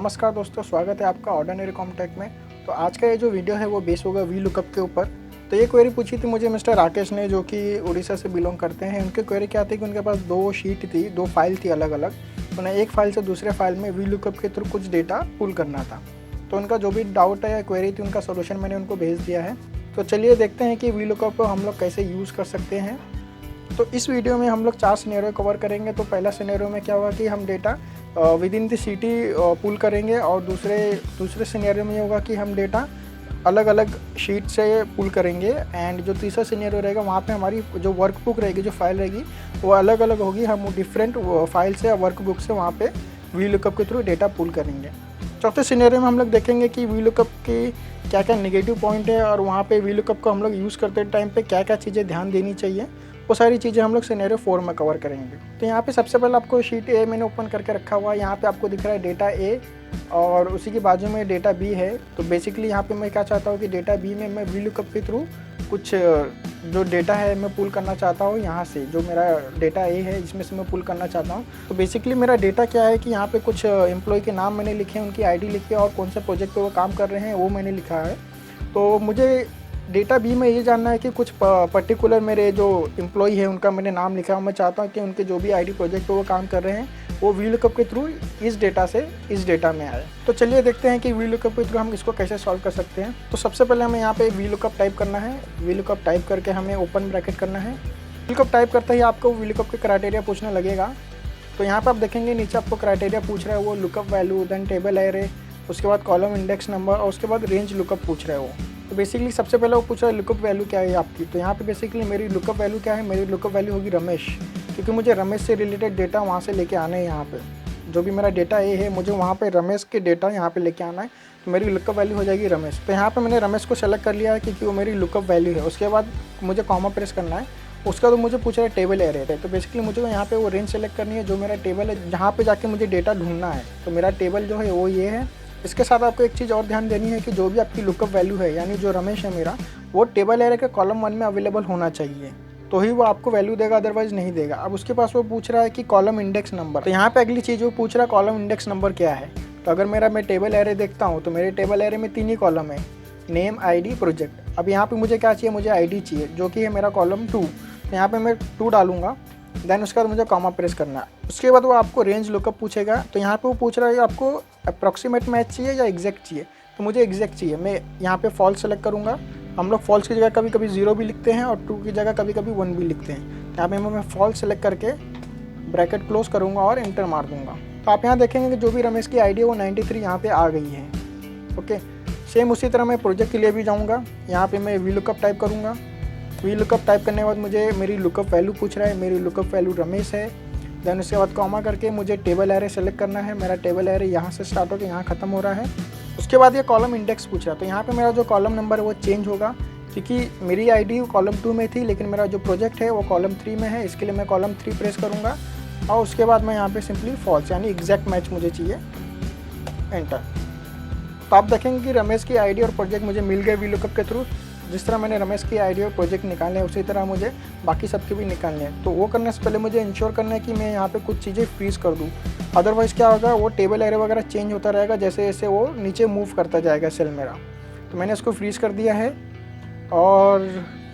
नमस्कार दोस्तों, स्वागत है आपका ऑर्डिनरी कॉम्टेक में। तो आज का ये जो वीडियो है वो बेस होगा वी लुकअप के ऊपर। तो ये क्वेरी पूछी थी मुझे मिस्टर राकेश ने, जो कि उड़ीसा से बिलोंग करते हैं। उनकी क्वेरी क्या थी कि उनके पास दो शीट थी, दो फाइल थी अलग अलग। उन्हें एक फाइल से दूसरे फाइल में वी लुकअप के थ्रू कुछ डेटा पुल करना था। तो उनका जो भी डाउट है या क्वेरी थी, उनका सोल्यूशन मैंने उनको भेज दिया है। तो चलिए देखते हैं कि वी लुकअप को हम लोग कैसे यूज़ कर सकते हैं। तो इस वीडियो में हम लोग 4 सिनेरियो कवर करेंगे। तो पहला सिनेरियो में क्या होगा कि हम data within the city pull करेंगे, और दूसरे सिनेरियो में ये होगा कि हम डेटा अलग अलग शीट से पुल करेंगे। एंड जो तीसरा सिनेरियो रहेगा वहाँ पे हमारी जो वर्कबुक रहेगी, जो फाइल रहेगी वो अलग अलग होगी। हम डिफरेंट फाइल से या वर्कबुक से वहाँ पे वी लुकअप के थ्रू डेटा पुल करेंगे। चौथे सिनेरियो में हम लोग देखेंगे कि वी लुकअप की क्या क्या नेगेटिव पॉइंट है, और वहाँ पे वी लुकअप को हम लोग यूज़ करते टाइम पे क्या क्या चीज़ें ध्यान देनी चाहिए। वो सारी चीज़ें हम लोग सिनेरियो 4 में कवर करेंगे। तो यहाँ पे सबसे पहले आपको शीट ए मैंने ओपन करके रखा हुआ है। यहाँ पे आपको दिख रहा है डेटा ए, और उसी के बाजू में डेटा बी है। तो बेसिकली यहाँ पे मैं क्या चाहता हूँ कि डेटा बी में मैं वी लुकअप के थ्रू कुछ जो डेटा है मैं पुल करना चाहता हूँ। यहाँ से जो मेरा डेटा ए है इसमें से मैं पुल करना चाहता हूँ। तो बेसिकली मेरा डेटा क्या है कि यहाँ पे कुछ एम्प्लॉय के नाम मैंने लिखे हैं, उनकी आईडी लिखी है, और कौन से प्रोजेक्ट पे वो काम कर रहे हैं वो मैंने लिखा है। तो मुझे डेटा बी में ये जानना है कि कुछ पर्टिकुलर मेरे जो एम्प्लॉय है उनका मैंने नाम लिखा है। मैं चाहता हूँ कि उनके जो भी आईडी प्रोजेक्ट पे वो काम कर रहे हैं वो वी लुकअप के थ्रू इस डेटा से इस डेटा में आए। तो चलिए देखते हैं कि वी लुकअप के थ्रू हम इसको कैसे सॉल्व कर सकते हैं। तो सबसे पहले हमें यहाँ पे वी लुकअप टाइप करना है। वी लुकअप टाइप करके हमें ओपन ब्रैकेट करना है। वी लुकअप टाइप करते ही आपको वी लुकअप के क्राइटेरिया पूछने लगेगा। तो यहाँ पर आप देखेंगे नीचे आपको क्राइटेरिया पूछ रहा है वो lookup value, then table array, उसके बाद कॉलम इंडेक्स नंबर, और उसके बाद रेंज लुकअप पूछ रहा है वो। तो बेसिकली सबसे पहले वो पूछ रहा है लुकअप वैल्यू क्या है आपकी। तो यहाँ पे बेसिकली मेरी लुकअप वैल्यू क्या है, मेरी लुकअप वैल्यू होगी रमेश, क्योंकि मुझे रमेश से रिलेटेड डेटा वहाँ से लेके आना है। यहाँ पे जो भी मेरा डेटा ए है मुझे वहाँ पे रमेश के डेटा यहाँ पे लेके आना है। तो मेरी लुकअप वैल्यू हो जाएगी रमेश। तो यहाँ पे मैंने रमेश को सेलेक्ट कर लिया है क्योंकि वो मेरी लुकअप वैल्यू है। उसके बाद मुझे कॉमा प्रेस करना है। उसका तो मुझे पूछ रहा है टेबल एरे है। तो बेसिकली मुझे यहाँ पे वो रेंज सेलेक्ट करनी है जो मेरा टेबल है, जहाँ पे जाके मुझे डेटा ढूंढना है। तो मेरा टेबल जो है वो ये है। इसके साथ आपको एक चीज़ और ध्यान देनी है कि जो भी आपकी लुकअप वैल्यू है, यानी जो रमेश है मेरा, वो टेबल एरे के कॉलम 1 में अवेलेबल होना चाहिए, तो ही वो आपको वैल्यू देगा, अदरवाइज नहीं देगा। अब उसके पास वो पूछ रहा है कि कॉलम इंडेक्स नंबर। तो यहाँ पे अगली चीज़ वो पूछ रहा है कॉलम इंडेक्स नंबर क्या है। तो अगर मैं टेबल एरे देखता हूँ तो मेरे टेबल एरे में 3 ही कॉलम है, नेम, आईडी, प्रोजेक्ट। अब यहाँ पे मुझे क्या चाहिए, मुझे आईडी चाहिए, जो कि है मेरा कॉलम 2। तो यहाँ पे मैं 2 डालूंगा। देन उसके बाद मुझे कॉमा प्रेस करना है। उसके बाद वो आपको रेंज लुकअप पूछेगा। तो यहाँ पे वो पूछ रहा है आपको अप्रॉक्सीमेट मैच चाहिए या एग्जैक्ट चाहिए। तो मुझे एग्जैक्ट चाहिए। मैं यहाँ पे फॉल्स सेलेक्ट करूँगा। हम लोग फॉल्स की जगह कभी कभी 0 भी लिखते हैं, और 2 की जगह कभी कभी 1 भी लिखते हैं। तो यहाँ पे मैं फॉल्स सेलेक्ट करके ब्रैकेट क्लोज करूँगा और एंटर मार दूँगा। तो आप यहाँ देखेंगे कि जो भी रमेश की आईडी है वो 93 यहाँ पे आ गई है। ओके, सेम उसी तरह मैं प्रोजेक्ट के लिए भी जाऊँगा। यहाँ पे मैं वी लुकअप टाइप करूँगा। वी लुकअप टाइप करने के बाद मुझे मेरी लुकअप वैल्यू पूछ रहा है, मेरी लुकअप वैल्यू रमेश है। देन उसके बाद कॉमा करके मुझे टेबल एरे सेलेक्ट करना है। मेरा टेबल एरे यहाँ से स्टार्ट होकर यहाँ ख़त्म हो रहा है। उसके बाद ये कॉलम इंडेक्स पूछ रहा है। तो यहाँ पे मेरा जो कॉलम नंबर है वो चेंज होगा, क्योंकि मेरी आईडी कॉलम 2 में थी, लेकिन मेरा जो प्रोजेक्ट है वो कॉलम 3 में है। इसके लिए मैं कॉलम 3 प्रेस करूँगा, और उसके बाद मैं यहाँ पे सिंपली फॉल्स, यानी एग्जैक्ट मैच मुझे चाहिए, एंटर। तो आप देखेंगे कि रमेश की आईडी और प्रोजेक्ट मुझे मिल गए वी लुकअप के थ्रू। जिस तरह मैंने रमेश की आईडी और प्रोजेक्ट निकाले हैं, उसी तरह मुझे बाकी सबके भी निकालने हैं। तो वो करने से पहले मुझे इंश्योर करना है कि मैं यहाँ पे कुछ चीज़ें फ्रीज कर दूँ, अदरवाइज़ क्या होगा, वो टेबल एरे वगैरह चेंज होता रहेगा जैसे जैसे वो नीचे मूव करता जाएगा सेल मेरा। तो मैंने इसको फ्रीज कर दिया है, और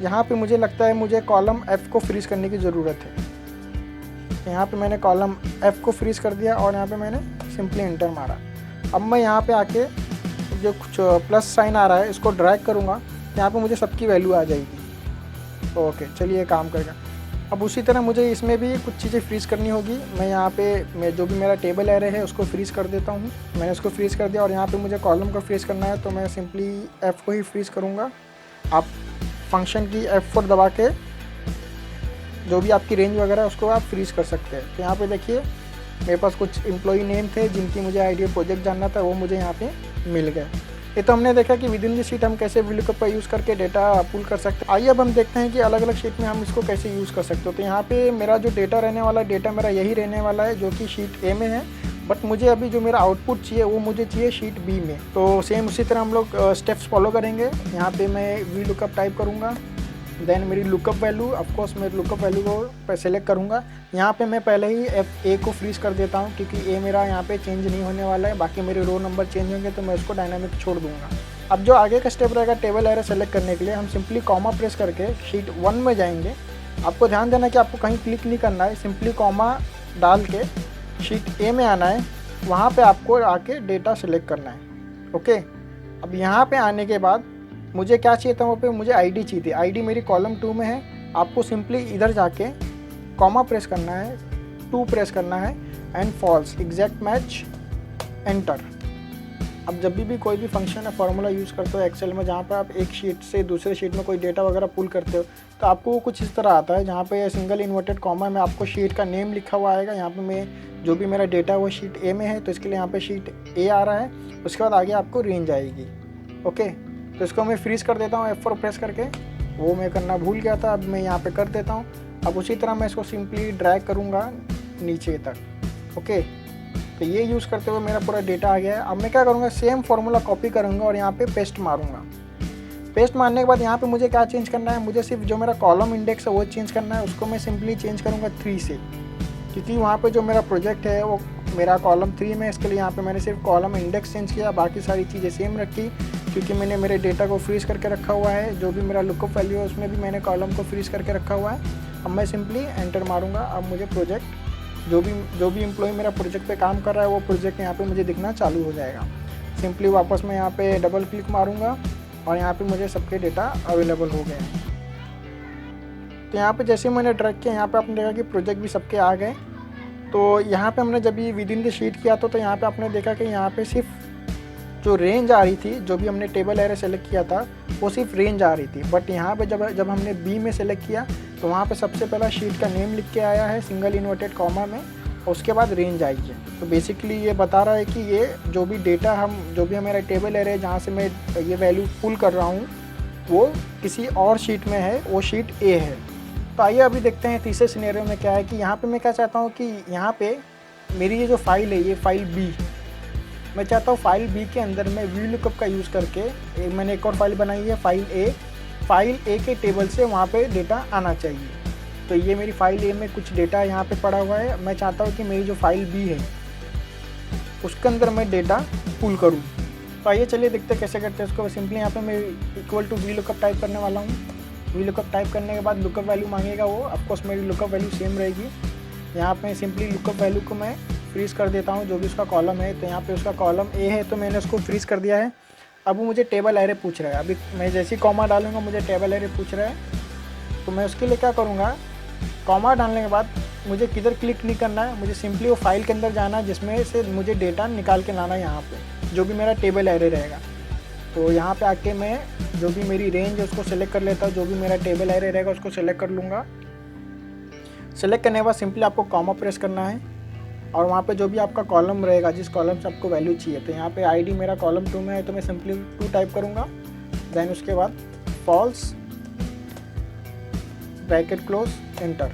यहाँ पर मुझे लगता है मुझे कॉलम F को फ्रीज करने की ज़रूरत है। यहाँ पर मैंने कॉलम F को फ्रीज कर दिया, और यहाँ पर मैंने सिंपली एंटर मारा। अब मैं यहाँ पर आके जो कुछ प्लस साइन आ रहा है इसको ड्रैग करूँगा, यहाँ पे मुझे सबकी वैल्यू आ जाएगी। ओके, चलिए काम करेगा। अब उसी तरह मुझे इसमें भी कुछ चीज़ें फ्रीज़ करनी होगी। मैं यहाँ पे जो भी मेरा टेबल एरे है उसको फ्रीज़ कर देता हूँ। मैंने उसको फ्रीज़ कर दिया, और यहाँ पे मुझे कॉलम को फ्रीज़ करना है, तो मैं सिंपली F को ही फ्रीज़ करूँगा। आप फंक्शन की F4 दबा के जो भी आपकी रेंज वगैरह उसको आप फ्रीज़ कर सकते हैं। तो यहाँ पर देखिए मेरे पास कुछ एम्प्लॉई नेम थे जिनकी मुझे आईडी और प्रोजेक्ट जानना था, वो मुझे यहाँ पर मिल गए। ये तो हमने देखा कि विद इन द शीट हम कैसे वी लुकअप का यूज़ करके डेटा पुल कर सकते हैं। आइए अब हम देखते हैं कि अलग अलग शीट में हम इसको कैसे यूज़ कर सकते हो। तो यहाँ पे मेरा जो डेटा रहने वाला, डेटा मेरा यही रहने वाला है जो कि शीट ए में है, बट मुझे अभी जो मेरा आउटपुट चाहिए वो मुझे चाहिए शीट बी में। तो सेम उसी तरह हम लोग स्टेप्स फॉलो करेंगे। यहाँ पे मैं वी लुकअप टाइप करूँगा। देन मेरी लुकअप वैल्यू, ऑफकोर्स मैं लुकअप वैल्यू को सेलेक्ट करूँगा। यहाँ पे मैं पहले ही ए को फ्रीज कर देता हूँ क्योंकि ए मेरा यहाँ पे चेंज नहीं होने वाला है, बाकी मेरे रो नंबर चेंज होंगे तो मैं उसको डायनामिक छोड़ दूँगा। अब जो आगे का स्टेप रहेगा टेबल एरे सेलेक्ट करने के लिए, हम सिंपली कॉमा प्रेस करके शीट 1 में जाएंगे। आपको ध्यान देना कि आपको कहीं क्लिक नहीं करना है, सिंपली कॉमा डाल के शीट ए में आना है, वहाँ पे आपको आके डेटा सेलेक्ट करना है। ओके, अब यहाँ पे आने के बाद मुझे क्या चाहिए था, वहाँ पे मुझे आईडी चाहिए थी। आईडी मेरी कॉलम 2 में है। आपको सिंपली इधर जाके कॉमा प्रेस करना है, 2 प्रेस करना है and false, exact match, enter. अब जब भी कोई भी फंक्शन या फार्मूला यूज़ करते हो एक्सेल में, जहाँ पे आप एक शीट से दूसरे शीट में कोई डेटा वगैरह पुल करते हो, तो आपको कुछ इस तरह आता है जहाँ पे सिंगल इन्वर्टेड कॉमा में आपको शीट का नेम लिखा हुआ आएगा। यहाँ पे मैं जो भी मेरा डेटा है वो शीट ए में है, तो इसके लिए यहाँ पे शीट ए आ रहा है। उसके बाद आगे आपको रेंज आएगी। ओके, तो इसको मैं फ्रीज़ कर देता हूँ F4 प्रेस करके, वो मैं करना भूल गया था, अब मैं यहाँ पे कर देता हूँ। अब उसी तरह मैं इसको सिंपली ड्रैग करूँगा नीचे तक। ओके, तो ये यूज़ करते हुए मेरा पूरा डेटा आ गया है। अब मैं क्या करूँगा, सेम फार्मूला कॉपी करूँगा और यहाँ पे पेस्ट मारूँगा। पेस्ट मारने के बाद यहाँ पे मुझे क्या चेंज करना है, मुझे सिर्फ जो मेरा कॉलम इंडेक्स है वो चेंज करना है। उसको मैं सिंपली चेंज करूँगा 3 से, क्योंकि वहाँ पे जो मेरा प्रोजेक्ट है वो मेरा कॉलम 3 में, इसके लिए यहाँ पे मैंने सिर्फ कॉलम इंडेक्स चेंज किया, बाकी सारी चीज़ें सेम रखी क्योंकि मैंने मेरे डेटा को फ्रीज़ करके रखा हुआ है। जो भी मेरा लुकअप वैल्यू है उसमें भी मैंने कॉलम को फ्रीज़ करके रखा हुआ है। अब मैं सिंपली एंटर मारूँगा। अब मुझे प्रोजेक्ट जो भी एम्प्लॉय मेरा प्रोजेक्ट पे काम कर रहा है वो प्रोजेक्ट यहाँ पे मुझे दिखना चालू हो जाएगा। सिंपली वापस मैं यहाँ पे डबल क्लिक मारूँगा और यहाँ पे मुझे सबके डेटा अवेलेबल हो गए हैं। तो यहाँ पे जैसे मैंने ड्रैग किया, यहाँ पे आपने देखा कि प्रोजेक्ट भी सबके आ गए। तो यहाँ पे हमने जब ये विद इन द शीट किया तो यहाँ पे आपने देखा कि यहाँ पे सिर्फ जो रेंज आ रही थी, जो भी हमने टेबल एरे सेलेक्ट किया था वो सिर्फ रेंज आ रही थी। बट यहाँ पे जब हमने बी में सेलेक्ट किया तो वहाँ पे सबसे पहला शीट का नेम लिख के आया है सिंगल इन्वर्टेड कॉमा में, और उसके बाद रेंज आई है। तो बेसिकली ये बता रहा है कि ये जो भी डेटा जो भी हमारा टेबल एरे जहाँ से मैं ये वैल्यू पुल कर रहा हूँ वो किसी और शीट में है, वो शीट ए है। तो आइए अभी देखते हैं तीसरे सिनेरियो में क्या है कि यहाँ पे मैं क्या चाहता हूँ कि यहाँ पे मेरी ये जो फाइल है, ये फाइल बी, मैं चाहता हूँ फाइल बी के अंदर मैं वी लुकअप का यूज़ करके मैंने एक और फाइल बनाई है फाइल ए के टेबल से वहाँ पे डेटा आना चाहिए। तो ये मेरी फाइल ए में कुछ डेटा यहाँ पे पड़ा हुआ है। मैं चाहता हूँ कि मेरी जो फाइल बी है उसके अंदर मैं डेटा पुल करूँ। तो आइए चलिए देखते कैसे करते हैं उसको। सिंपली यहाँ पे मैं equal to VLOOKUP type करने वाला हूँ। वी लुकअप टाइप करने के बाद लुकअप वैल्यू मांगेगा वो, ऑफकोर्स मेरी लुकअप वैल्यू सेम रहेगी। यहाँ पे सिंपली लुकअप वैल्यू को मैं फ्रीज़ कर देता हूँ, जो भी उसका कॉलम है। तो यहाँ पे उसका कॉलम ए है तो मैंने उसको फ्रीज़ कर दिया है। अब वो मुझे टेबल एरे पूछ रहा है। अभी मैं जैसे ही कॉमा डालूंगा मुझे टेबल एरे पूछ रहा है। तो मैं उसके लिए क्या करूँगा, कॉमा डालने के बाद मुझे किधर क्लिक नहीं करना है, मुझे सिंपली वो फाइल के अंदर जाना है जिसमें से मुझे डेटा निकाल के लाना है यहाँ पे, जो भी मेरा टेबल एरे रहेगा। तो यहाँ पे आके मैं जो भी मेरी रेंज है उसको सेलेक्ट कर लेता हूँ, जो भी मेरा टेबल एरे रहेगा उसको सेलेक्ट कर लूँगा। सेलेक्ट करने के बाद सिंपली आपको कॉमा प्रेस करना है और वहाँ पे जो भी आपका कॉलम रहेगा, जिस कॉलम से आपको वैल्यू चाहिए, तो यहाँ पे आईडी मेरा कॉलम 2 में है तो मैं सिंपली 2 टाइप करूँगा। देन उसके बाद फॉल्स, ब्रैकेट क्लोज, एंटर।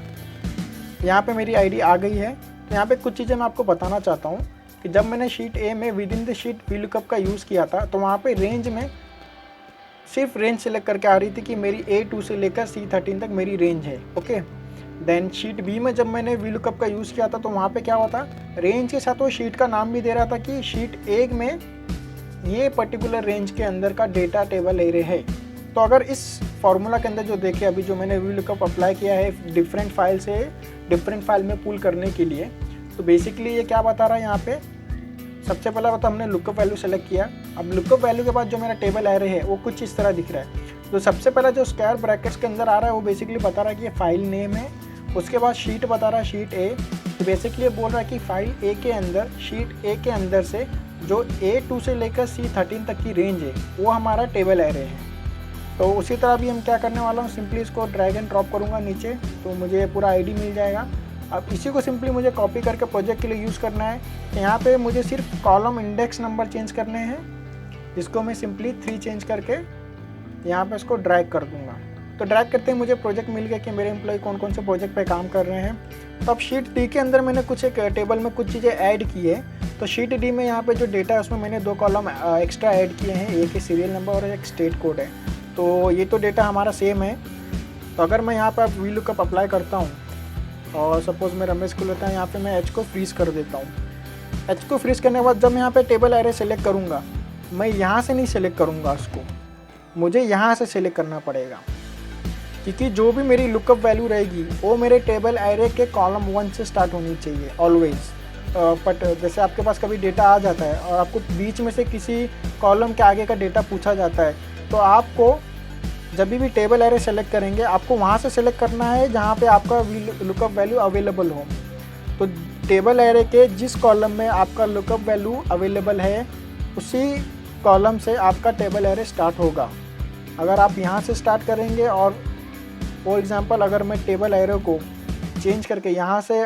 यहाँ पे मेरी आईडी आ गई है। तो यहाँ पे कुछ चीज़ें मैं आपको बताना चाहता हूँ कि जब मैंने शीट ए में with in the sheet V lookup का यूज़ किया था तो वहाँ पे रेंज में सिर्फ रेंज सेलेक्ट करके आ रही थी कि मेरी A2 से लेकर C13 तक मेरी रेंज है। ओके, देन शीट बी में जब मैंने वी लुकअप का यूज़ किया था तो वहाँ पे क्या हुआ था, रेंज के साथ वो शीट का नाम भी दे रहा था कि शीट ए में ये पर्टिकुलर रेंज के अंदर का डेटा टेबल एरे है। तो अगर इस फार्मूला के अंदर जो देखे अभी जो मैंने वी लुकअप अप्लाई किया है डिफरेंट फाइल से डिफरेंट फाइल में पुल करने के लिए, तो बेसिकली ये क्या बता रहा है, यहाँ पे सबसे पहला तो हमने लुकअप वैल्यू सेलेक्ट किया। अब लुकअप वैल्यू के बाद जो मेरा टेबल एरे है वो कुछ इस तरह दिख रहा है। तो सबसे पहला जो स्क्वायर ब्रैकेट्स के अंदर आ रहा है वो बेसिकली बता रहा है कि ये फाइल नेम है। उसके बाद शीट बता रहा है शीट ए, तो बेसिकली ये बोल रहा है कि फाइल ए के अंदर, शीट ए के अंदर से जो A2 से लेकर C13 तक की रेंज है वो हमारा टेबल एरे है। तो उसी तरह भी हम क्या करने वाला हूँ, सिंपली इसको ड्रैग एंड ड्रॉप करूँगा नीचे तो मुझे पूरा आईडी मिल जाएगा। अब इसी को सिंपली मुझे कॉपी करके प्रोजेक्ट के लिए यूज़ करना है। तो यहाँ पे मुझे सिर्फ कॉलम इंडेक्स नंबर चेंज करने हैं, जिसको मैं सिंपली 3 चेंज करके यहाँ पे इसको ड्रैग कर दूँगा। तो ड्रैग करते ही मुझे प्रोजेक्ट मिल गया कि मेरे एम्प्लॉय कौन कौन से प्रोजेक्ट पे काम कर रहे हैं। तो अब शीट डी के अंदर मैंने कुछ एक टेबल में कुछ चीज़ें ऐड की है। तो शीट डी में यहाँ पे जो डेटा है उसमें मैंने 2 कॉलम एक्स्ट्रा ऐड किए हैं, एक सीरियल नंबर और एक स्टेट कोड है। तो ये तो डेटा हमारा सेम है। तो अगर मैं यहाँ पर वी लुकअप अप्लाई करता हूँ और सपोज़ मैं रमेश को लेता हूँ, यहाँ पे मैं एच को फ्रीज़ कर देता हूँ। एच को फ्रीज़ करने के बाद जब मैं यहाँ पे टेबल एरे सेलेक्ट करूँगा, मैं यहाँ से नहीं सेलेक्ट करूँगा उसको, मुझे यहाँ से सेलेक्ट करना पड़ेगा, क्योंकि जो भी मेरी लुकअप वैल्यू रहेगी वो मेरे टेबल एरे के कॉलम 1 से स्टार्ट होनी चाहिए ऑलवेज़। बट जैसे आपके पास कभी डेटा आ जाता है और आपको बीच में से किसी कॉलम के आगे का डेटा पूछा जाता है, तो आपको जब भी टेबल एरे सेलेक्ट करेंगे आपको वहाँ से सेलेक्ट करना है जहाँ पे आपका लुकअप वैल्यू अवेलेबल हो। तो टेबल एरे के जिस कॉलम में आपका लुकअप वैल्यू अवेलेबल है उसी कॉलम से आपका टेबल एरे स्टार्ट होगा। अगर आप यहाँ से स्टार्ट करेंगे और फॉर एग्ज़ाम्पल अगर मैं टेबल एरे को चेंज करके यहाँ से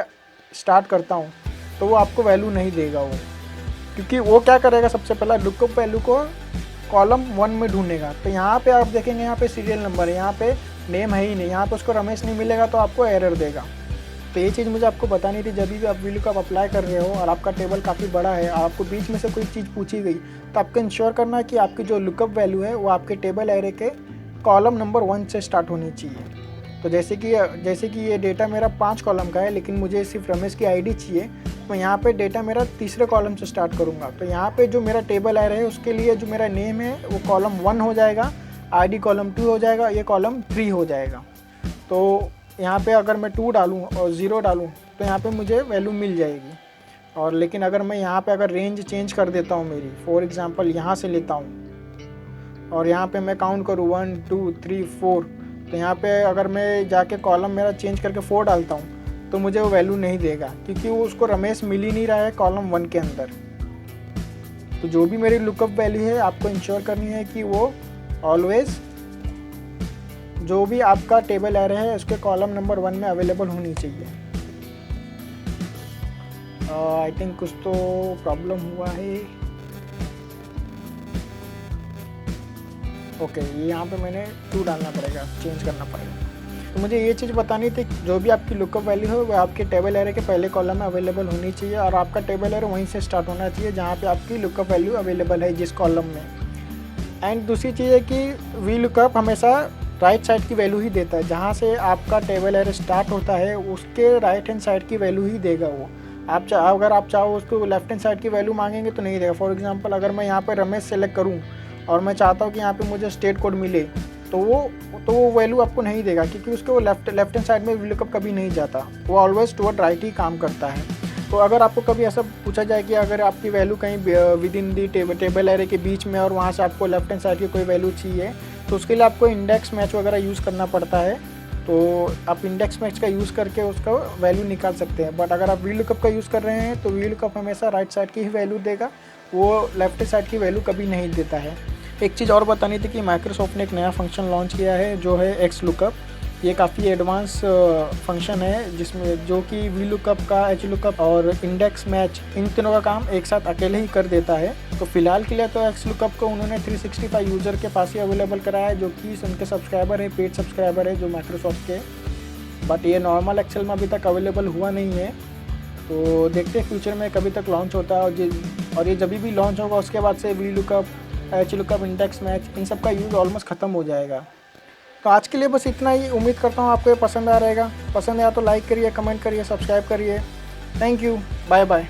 स्टार्ट करता हूँ तो वो आपको वैल्यू नहीं देगा वो, क्योंकि वो क्या करेगा, सबसे पहला लुकअप वैल्यू को कॉलम 1 में ढूंढेगा। तो यहाँ पे आप देखेंगे यहाँ पे सीरियल नंबर है, यहाँ पे नेम है ही नहीं, यहाँ पे उसको रमेश नहीं मिलेगा तो आपको एरर देगा। तो ये चीज़ मुझे आपको बतानी थी। जब भी आप वी लुकअप अप्लाई कर रहे हो और आपका टेबल काफ़ी बड़ा है, आपको बीच में से कोई चीज़ पूछी गई, तो आपको इंश्योर करना है कि आपकी जो लुकअप वैल्यू है वो आपके टेबल एरे के कॉलम नंबर 1 से स्टार्ट होनी चाहिए। तो जैसे कि ये डेटा मेरा 5 कॉलम का है, लेकिन मुझे सिर्फ रमेश की आईडी चाहिए, तो यहाँ पे डेटा मेरा तीसरे कॉलम से स्टार्ट करूँगा। तो यहाँ पे जो मेरा टेबल एरे है उसके लिए जो मेरा नेम है वो कॉलम 1 हो जाएगा, आईडी कॉलम 2 हो जाएगा, ये कॉलम 3 हो जाएगा। तो यहाँ पे अगर मैं 2 डालूँ और 0 डालूँ तो यहाँ पे मुझे वैल्यू मिल जाएगी। और लेकिन अगर मैं यहाँ पे अगर रेंज चेंज कर देता हूँ मेरी, फॉर एग्ज़ाम्पल यहाँ से लेता हूँ और यहाँ पे मैं काउंट करूँ 1 2 3 4, तो यहाँ पे अगर मैं जाके कॉलम मेरा चेंज करके 4 डालता हूँ तो मुझे वो वैल्यू नहीं देगा, क्योंकि वो उसको रमेश मिल ही नहीं रहा है कॉलम 1 के अंदर। तो जो भी मेरी लुकअप वैल्यू है आपको इंश्योर करनी है कि वो ऑलवेज़ जो भी आपका टेबल एरे है उसके कॉलम नंबर 1 में अवेलेबल होनी चाहिए। आई थिंक कुछ तो प्रॉब्लम हुआ है। ओके, यहाँ पे मैंने 2 डालना पड़ेगा, चेंज करना पड़ेगा। तो मुझे ये चीज़ बतानी थी, जो भी आपकी लुकअप वैल्यू है वो आपके टेबल एरे के पहले कॉलम में अवेलेबल होनी चाहिए और आपका टेबल एरे वहीं से स्टार्ट होना चाहिए जहाँ पे आपकी लुकअप वैल्यू अवेलेबल है जिस कॉलम में। एंड दूसरी चीज़ है कि वी लुकअप हमेशा राइट साइड की वैल्यू ही देता है, जहाँ से आपका टेबल एरे स्टार्ट होता है उसके राइट हैंड साइड की वैल्यू ही देगा वो। अगर आप चाहो उसको लेफ्ट हैंड साइड की वैल्यू मांगेंगे तो नहीं देगा। फॉर एग्जांपल अगर मैं यहाँ पे रमेश सेलेक्ट करूँ और मैं चाहता हूँ कि यहाँ पे मुझे स्टेट कोड मिले, तो वो वैल्यू आपको नहीं देगा, क्योंकि उसको लेफ्ट हैंड साइड में वी लुकअप कभी नहीं जाता, वो ऑलवेज टुवर्ड राइट ही काम करता है। तो अगर आपको कभी ऐसा पूछा जाए कि अगर आपकी वैल्यू कहीं with in the table array के बीच में और वहाँ से आपको लेफ्ट हैंड साइड की कोई वैल्यू चाहिए, तो उसके लिए आपको इंडेक्स मैच वगैरह यूज़ करना पड़ता है। तो आप इंडेक्स मैच का यूज़ करके उसका वैल्यू निकाल सकते हैं। बट अगर आप वी लुकअप का यूज़ कर रहे हैं तो वी लुकअप हमेशा राइट साइड की ही वैल्यू देगा, वो लेफ्ट साइड की वैल्यू कभी नहीं देता है। एक चीज़ और बतानी थी कि माइक्रोसॉफ्ट ने एक नया फंक्शन लॉन्च किया है जो है एक्स लुकअप। ये काफ़ी एडवांस फंक्शन है जिसमें जो कि वी लुकअप का, एच लुकअप और इंडेक्स मैच इन तीनों का काम एक साथ अकेले ही कर देता है। तो फिलहाल के लिए तो एक्स लुकअप को उन्होंने 365 यूज़र के पास ही अवेलेबल कराया है, जो कि उनके सब्सक्राइबर है, पेड सब्सक्राइबर है जो माइक्रोसॉफ्ट के। बट ये नॉर्मल एक्सेल में अभी तक अवेलेबल हुआ नहीं है, तो देखते हैं फ्यूचर में कभी तक लॉन्च होता है। और ये जब भी लॉन्च होगा उसके बाद से V lookup, H lookup, index match इन सब का यूज़ ऑलमोस्ट ख़त्म हो जाएगा। तो आज के लिए बस इतना ही। उम्मीद करता हूँ आपको ये पसंद आ रहेगा। पसंद आया तो लाइक करिए, कमेंट करिए, सब्सक्राइब करिए। Thank you, bye bye.